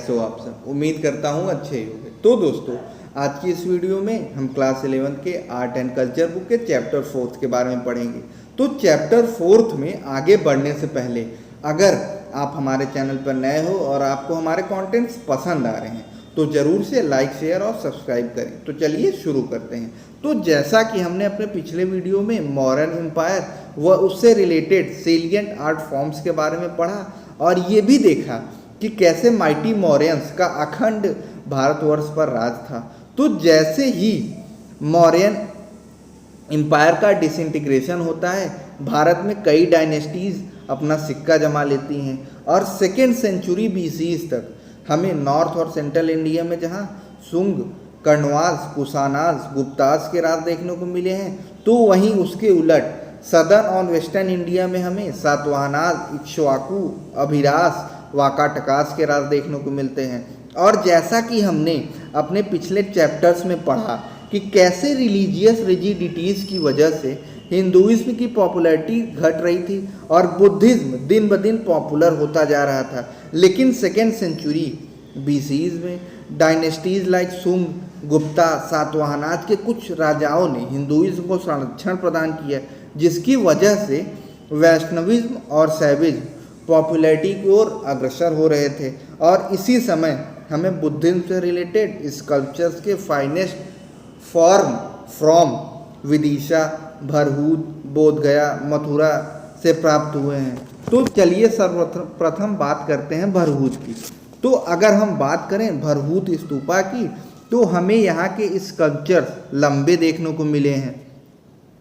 कैसे हो आप सब। उम्मीद करता हूँ अच्छे ही होंगे। तो दोस्तों, आज की इस वीडियो में हम क्लास 11 के आर्ट एंड कल्चर बुक के चैप्टर 4 के बारे में पढ़ेंगे। तो चैप्टर 4 में आगे बढ़ने से पहले अगर आप हमारे चैनल पर नए हो और आपको हमारे कंटेंट्स पसंद आ रहे हैं तो ज़रूर से लाइक, शेयर और सब्सक्राइब करें। तो चलिए शुरू करते हैं। तो जैसा कि हमने अपने पिछले वीडियो में मौर्यन एम्पायर व उससे रिलेटेड सेलिएंट आर्ट फॉर्म्स के बारे में पढ़ा और ये भी देखा कि कैसे माइटी मौर्यंस का अखंड भारतवर्ष पर राज था। तो जैसे ही मौर्यन एम्पायर का डिसइंटीग्रेशन होता है, भारत में कई डायनेस्टीज़ अपना सिक्का जमा लेती हैं और सेकेंड सेंचुरी BC तक हमें नॉर्थ और सेंट्रल इंडिया में जहाँ सुंग, कण्वाज, कुशानाज, गुप्ताज के राज देखने को मिले हैं, तो वहीं उसके उलट सदर्न और वेस्टर्न इंडिया में हमें सातवाहनाज, इक्ष्वाकु, अभिरास, वाकाटकास के राज देखने को मिलते हैं। और जैसा कि हमने अपने पिछले चैप्टर्स में पढ़ा कि कैसे रिलीजियस रिजिडिटीज़ की वजह से हिंदुइज्म की पॉपुलैरिटी घट रही थी और बुद्धिज्म दिन ब दिन पॉपुलर होता जा रहा था। लेकिन सेकेंड सेंचुरी BC में डायनेस्टीज़ लाइक सुंग, गुप्ता, सातवाहनाज के कुछ राजाओं ने हिंदुइज्म को संरक्षण प्रदान किया, जिसकी वजह से वैष्णविज्म और शैविज्म पॉपुलैरिटी की ओर अग्रसर हो रहे थे। और इसी समय हमें बुद्धिज्म से रिलेटेड स्कल्पचर्स के finest form from Vidisha, Bharhut, Bodhgaya, Mathura से प्राप्त हुए हैं। तो चलिए सर्वप्रथम बात करते हैं भरहूत की। तो अगर हम बात करें भरहूत स्तूपा की, तो हमें यहाँ के स्कल्पचर्स लंबे देखने को मिले हैं।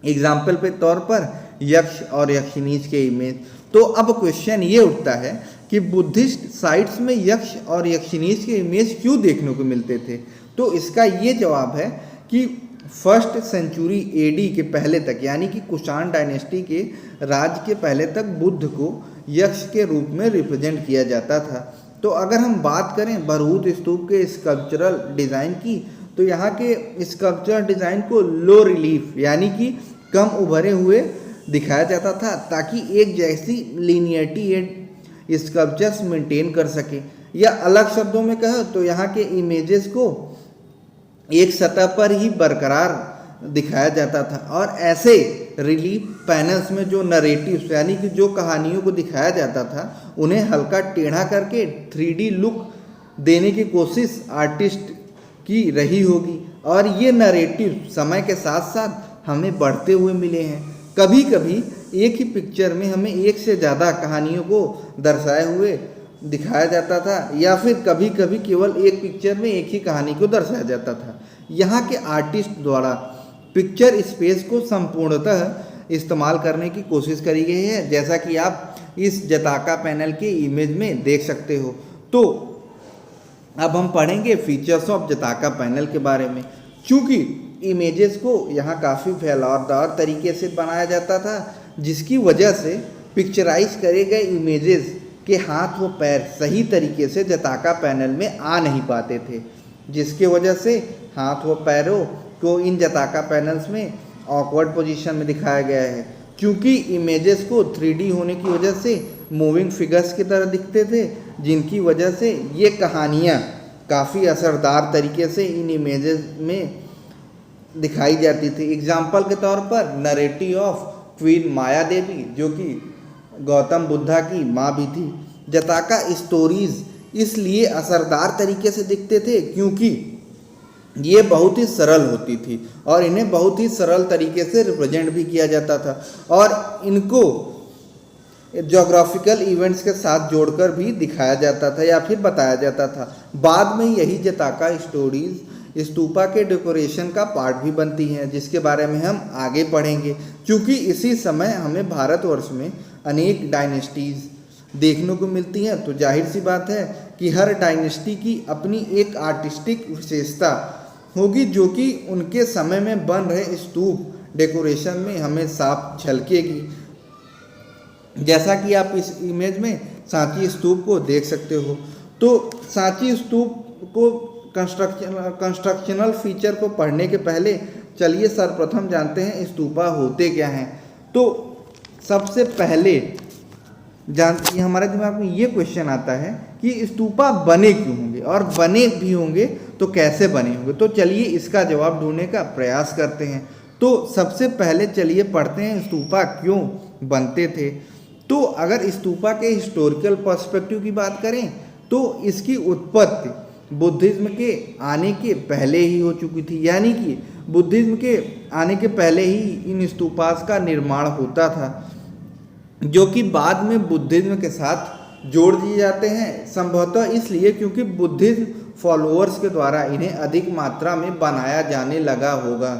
एग्जाम्पल के तौर पर यक्ष और यक्षिनीज के इमेज। तो अब क्वेश्चन ये उठता है कि बुद्धिस्ट साइट्स में यक्ष और यक्षिनीज के इमेज क्यों देखने को मिलते थे। तो इसका ये जवाब है कि फर्स्ट सेंचुरी AD के पहले तक, यानी कि कुषाण डायनेस्टी के राज के पहले तक बुद्ध को यक्ष के रूप में रिप्रेजेंट किया जाता था। तो अगर हम बात करें भरहूत स्तूप के स्कल्पचरल डिज़ाइन की, तो यहाँ के स्कल्पचरल डिज़ाइन को लो रिलीफ यानी कि कम उभरे हुए दिखाया जाता था, ताकि एक जैसी लीनियरिटी स्कल्पचर्स मेंटेन कर सके। या अलग शब्दों में कहें तो यहाँ के इमेजेस को एक सतह पर ही बरकरार दिखाया जाता था और ऐसे रिलीफ पैनल्स में जो नरेटिव्स यानी कि जो कहानियों को दिखाया जाता था, उन्हें हल्का टेढ़ा करके 3D लुक देने की कोशिश आर्टिस्ट की रही होगी। और ये नरेटिव समय के साथ साथ हमें बढ़ते हुए मिले हैं। कभी कभी एक ही पिक्चर में हमें एक से ज़्यादा कहानियों को दर्शाए हुए दिखाया जाता था, या फिर कभी कभी केवल एक पिक्चर में एक ही कहानी को दर्शाया जाता था। यहाँ के आर्टिस्ट द्वारा पिक्चर स्पेस को संपूर्णतः इस्तेमाल करने की कोशिश करी गई है, जैसा कि आप इस जताका पैनल के इमेज में देख सकते हो। तो अब हम पढ़ेंगे फीचर्स ऑफ जताका पैनल के बारे में। चूँकि इमेजेस को यहाँ काफ़ी फैलावदार तरीके से बनाया जाता था, जिसकी वजह से पिक्चराइज करे गए इमेजेस के हाथ व पैर सही तरीके से जताका पैनल में आ नहीं पाते थे, जिसके वजह से हाथ व पैरों को इन जताका पैनल्स में ऑकवर्ड पोजीशन में दिखाया गया है। क्योंकि इमेजेस को 3D होने की वजह से मूविंग फिगर्स की तरह दिखते थे, जिनकी वजह से ये कहानियाँ काफ़ी असरदार तरीके से इन इमेजेस में दिखाई जाती थी। एग्जाम्पल के तौर पर नरेटिव ऑफ क्वीन माया देवी, जो कि गौतम बुद्धा की माँ भी थी। जताका स्टोरीज इसलिए असरदार तरीके से दिखते थे क्योंकि ये बहुत ही सरल होती थी और इन्हें बहुत ही सरल तरीके से रिप्रेजेंट भी किया जाता था और इनको ज्योग्राफिकल इवेंट्स के साथ जोड़कर भी दिखाया जाता था या फिर बताया जाता था। बाद में यही जताका स्टोरीज स्तूपा के डेकोरेशन का पार्ट भी बनती हैं, जिसके बारे में हम आगे पढ़ेंगे। क्योंकि इसी समय हमें भारतवर्ष में अनेक डायनेस्टीज़ देखने को मिलती हैं, तो जाहिर सी बात है कि हर डायनेस्टी की अपनी एक आर्टिस्टिक विशेषता होगी, जो कि उनके समय में बन रहे स्तूप डेकोरेशन में हमें साफ झलकेगी। जैसा कि आप इस इमेज में सांची स्तूप को देख सकते हो। तो सांची स्तूप को कंस्ट्रक्शनल फीचर को पढ़ने के पहले चलिए सर्वप्रथम जानते हैं स्तूपा होते क्या हैं। तो सबसे पहले हमारे दिमाग में ये क्वेश्चन आता है कि स्तूपा बने क्यों होंगे, और बने भी होंगे तो कैसे बने होंगे। तो चलिए इसका जवाब ढूंढने का प्रयास करते हैं। तो सबसे पहले चलिए पढ़ते हैं स्तूपा क्यों बनते थे। तो अगर स्तूपा के हिस्टोरिकल पर्सपेक्टिव की बात करें तो इसकी उत्पत्ति बुद्धिज्म के आने के पहले ही हो चुकी थी, यानी कि बुद्धिज्म के आने के पहले ही इन स्तूपास का निर्माण होता था, जो कि बाद में बुद्धिज्म के साथ जोड़ दिए जाते हैं। संभवतः इसलिए क्योंकि बुद्धिज्म फॉलोअर्स के द्वारा इन्हें अधिक मात्रा में बनाया जाने लगा होगा।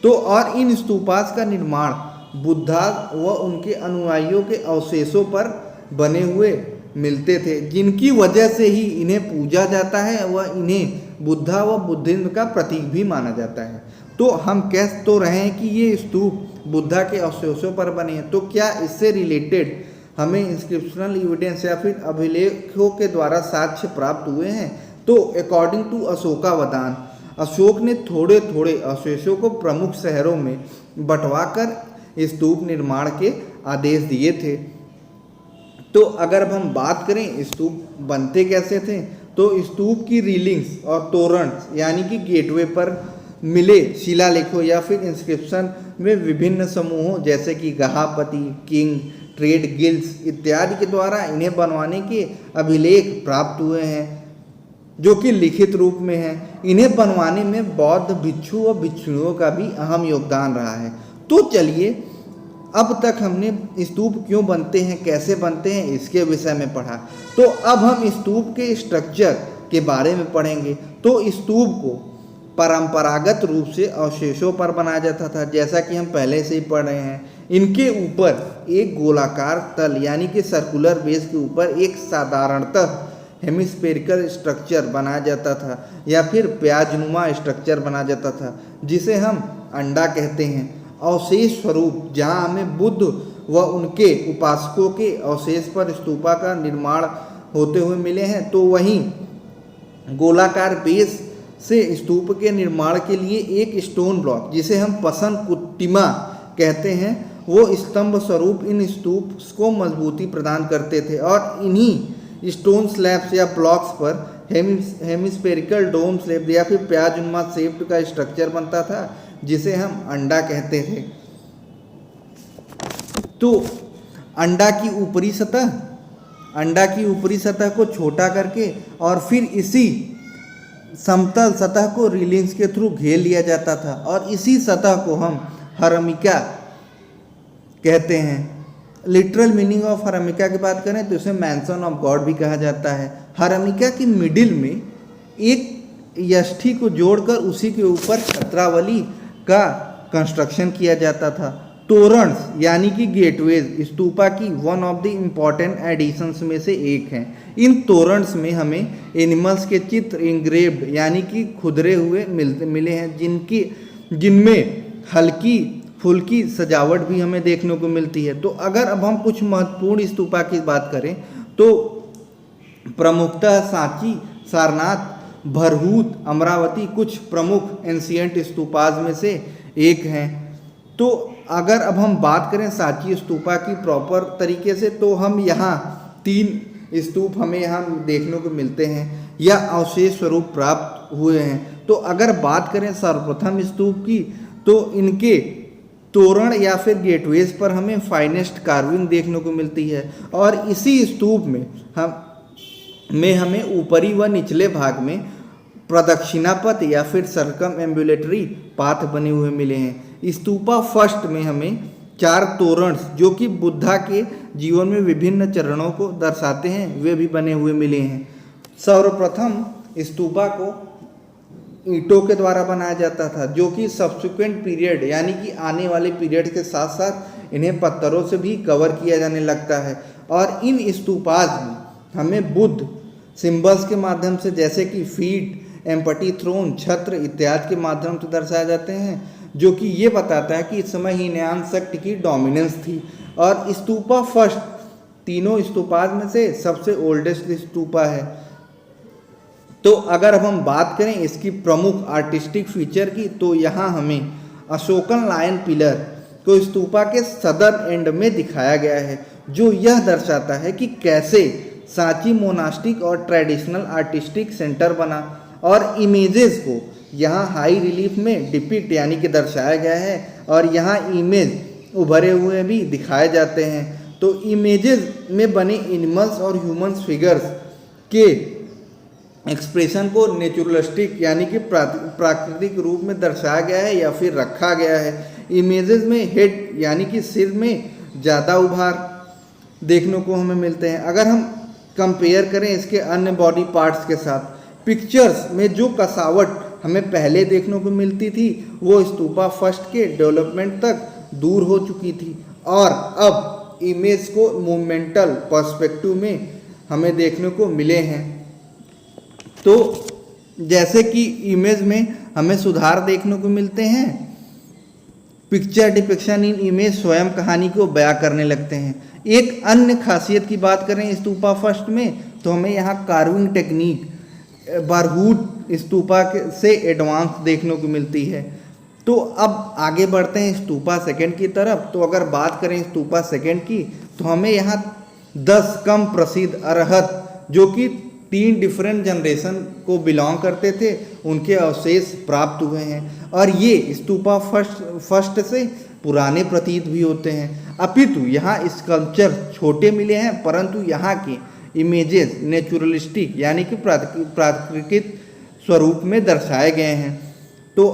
तो और इन स्तूपास का निर्माण बुद्धा व उनके अनुयायियों के अवशेषों पर बने हुए मिलते थे, जिनकी वजह से ही इन्हें पूजा जाता है व इन्हें बुद्धा व बुद्धिज्म का प्रतीक भी माना जाता है। तो हम कह तो रहे हैं कि ये स्तूप बुद्धा के अवशेषों पर बने हैं, तो क्या इससे रिलेटेड हमें इंस्क्रिप्शनल एविडेंस या फिर अभिलेखों के द्वारा साक्ष्य प्राप्त हुए हैं? तो अकॉर्डिंग टू अशोकावदान, अशोक ने थोड़े थोड़े अवशेषों को प्रमुख शहरों में बंटवाकर स्तूप निर्माण के आदेश दिए थे। तो अगर अब हम बात करें स्तूप बनते कैसे थे, तो स्तूप की रीलिंग्स और तोरण यानी कि गेटवे पर मिले शिलालेखों या फिर इंस्क्रिप्शन में विभिन्न समूहों जैसे कि गहापति, किंग, ट्रेड गिल्ड्स इत्यादि के द्वारा इन्हें बनवाने के अभिलेख प्राप्त हुए हैं, जो कि लिखित रूप में हैं। इन्हें बनवाने में बौद्ध भिक्षु व भिक्षुणियों का भी अहम योगदान रहा है। तो चलिए अब तक हमने स्तूप क्यों बनते हैं, कैसे बनते हैं, इसके विषय में पढ़ा। तो अब हम स्तूप के स्ट्रक्चर के बारे में पढ़ेंगे। तो स्तूप को परंपरागत रूप से अवशेषों पर बनाया जाता था, जैसा कि हम पहले से ही पढ़ रहे हैं। इनके ऊपर एक गोलाकार तल यानी कि सर्कुलर बेस के ऊपर एक साधारणतः हेमिस्फेरिकल स्ट्रक्चर बनाया जाता था या फिर प्याजनुमा स्ट्रक्चर बनाया जाता था, जिसे हम अंडा कहते हैं। अवशेष स्वरूप जहाँ हमें बुद्ध व उनके उपासकों के अवशेष पर स्तूपा का निर्माण होते हुए मिले हैं, तो वहीं गोलाकार बेस से स्तूप के निर्माण के लिए एक स्टोन ब्लॉक जिसे हम पसन कुट्टिमा कहते हैं, वो स्तंभ स्वरूप इन स्तूप को मजबूती प्रदान करते थे। और इन्हीं स्टोन स्लैब्स या ब्लॉक्स पर हेमिस्फेरिकल डोम स्लैब या फिर प्याजनुमा शेप्ड का स्ट्रक्चर बनता था, जिसे हम अंडा कहते थे। तो अंडा की ऊपरी सतह को छोटा करके और फिर इसी समतल सतह को रीलिंग्स के थ्रू घेर लिया जाता था, और इसी सतह को हम हरमिका कहते हैं। लिटरल मीनिंग ऑफ हरमिका की बात करें तो इसे मैंसन ऑफ गॉड भी कहा जाता है। हरमिका की मिडिल में एक यष्टि को जोड़कर उसी के ऊपर छत्रावली का कंस्ट्रक्शन किया जाता था। तोरण यानी कि गेटवेज स्तूपा की one of the important additions में से एक हैं। इन तोरणस में हमें एनिमल्स के चित्र इंग्रेव्ड यानी कि खुदरे हुए मिले हैं, जिनमें हल्की फुल्की सजावट भी हमें देखने को मिलती है। तो अगर अब हम कुछ महत्वपूर्ण स्तूपा की बात करें तो प्रमुखतः सांची, सारनाथ, भरहूत, अमरावती कुछ प्रमुख एंशिएंट स्तूपाज में से एक हैं। तो अगर अब हम बात करें सांची स्तूपा की प्रॉपर तरीके से, तो हम यहाँ 3 स्तूप हमें यहाँ देखने को मिलते हैं या अवशेष स्वरूप प्राप्त हुए हैं। तो अगर बात करें सर्वप्रथम स्तूप की, तो इनके तोरण या फिर गेटवेज पर हमें फाइनेस्ट कार्विंग देखने को मिलती है, और इसी स्तूप में हमें ऊपरी व निचले भाग में प्रदक्षिणापथ या फिर सर्कम एम्बुलेटरी पाथ बने हुए मिले हैं। स्तूपा फर्स्ट में हमें 4 तोरण जो कि बुद्धा के जीवन में विभिन्न चरणों को दर्शाते हैं, वे भी बने हुए मिले हैं। सर्वप्रथम स्तूपा को ईंटों के द्वारा बनाया जाता था, जो कि सब्सिक्वेंट पीरियड यानी कि आने वाले पीरियड के साथ साथ इन्हें पत्थरों से भी कवर किया जाने लगता है। और इन स्तूपाज में हमें बुद्ध सिंबल्स के माध्यम से जैसे कि फीट, एम्पटी, थ्रोन, छत्र इत्यादि के माध्यम से दर्शाए जाते हैं, जो कि ये बताता है कि इस समय हीनयान शक्ति की डोमिनेंस थी। और स्तूपा फर्स्ट तीनों स्तूपाज में से सबसे ओल्डेस्ट स्तूपा है। तो अगर अब हम बात करें इसकी प्रमुख आर्टिस्टिक फीचर की, तो यहाँ हमें अशोकन लायन पिलर को स्तूपा के सदर्न एंड में दिखाया गया है, जो यह दर्शाता है कि कैसे सांची मोनास्टिक और ट्रेडिशनल आर्टिस्टिक सेंटर बना। और इमेजेस को यहाँ हाई रिलीफ में डिपिक्ट यानी कि दर्शाया गया है और यहाँ इमेज उभरे हुए भी दिखाए जाते हैं। तो इमेजेस में बने एनिमल्स और ह्यूमंस फिगर्स के एक्सप्रेशन को नेचुरलिस्टिक यानी कि प्राकृतिक रूप में दर्शाया गया है या फिर रखा गया है। इमेजेस में हेड यानी कि सिर में ज़्यादा उभार देखने को हमें मिलते हैं। अगर हम कंपेयर करें इसके अन्य बॉडी पार्ट्स के साथ, पिक्चर्स में जो कसावट हमें पहले देखने को मिलती थी वो स्तूपा फर्स्ट के डेवलपमेंट तक दूर हो चुकी थी और अब इमेज को मूवमेंटल पर्सपेक्टिव में हमें देखने को मिले हैं। तो जैसे कि इमेज में हमें सुधार देखने को मिलते हैं, पिक्चर डिपिक्शन इन इमेज स्वयं कहानी को बयां करने लगते हैं। एक अन्य खासियत की बात करें स्तूपा फर्स्ट में तो हमें यहाँ कार्विंग टेक्निक बारहूट स्तूपा से एडवांस देखने को मिलती है। तो अब आगे बढ़ते हैं स्तूपा सेकंड की तरफ। तो अगर बात करें स्तूपा सेकंड की तो हमें यहाँ 10 कम प्रसिद्ध अरहत जो कि 3 डिफरेंट जनरेशन को बिलोंग करते थे उनके अवशेष प्राप्त हुए हैं और ये स्तूपा फर्स्ट से पुराने प्रतीत भी होते हैं। अपितु यहाँ स्कल्पचर छोटे मिले हैं परंतु यहाँ के इमेजेस नेचुरलिस्टिक यानी कि प्राकृतिक स्वरूप में दर्शाए गए हैं। तो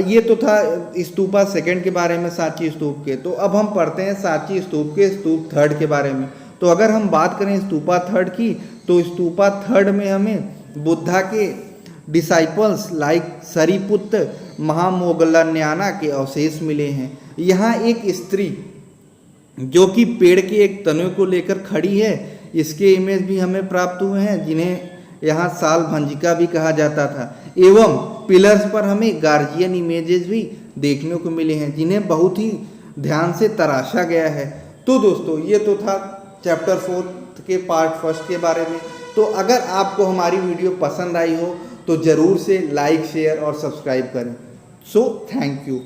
ये तो था स्तूपा सेकंड के बारे में सांची स्तूप के। तो अब हम पढ़ते हैं सांची स्तूप के स्तूप थर्ड के बारे में। तो अगर हम बात करें स्तूपा थर्ड की तो स्तूपा थर्ड में हमें बुद्धा के डिसाइपल्स लाइक सरीपुत्र महामोगलान्याना के अवशेष मिले हैं। यहाँ एक स्त्री जो कि पेड़ के एक तने को लेकर खड़ी है, इसके इमेज भी हमें प्राप्त हुए हैं जिन्हें यहाँ साल भंजिका भी कहा जाता था। एवं पिलर्स पर हमें गार्जियन इमेजेस भी देखने को मिले हैं जिन्हें बहुत ही ध्यान से तराशा गया है। तो दोस्तों ये तो था चैप्टर 4 के पार्ट फर्स्ट के बारे में। तो अगर आपको हमारी वीडियो पसंद आई हो तो ज़रूर से लाइक शेयर और सब्सक्राइब करें। So thank you.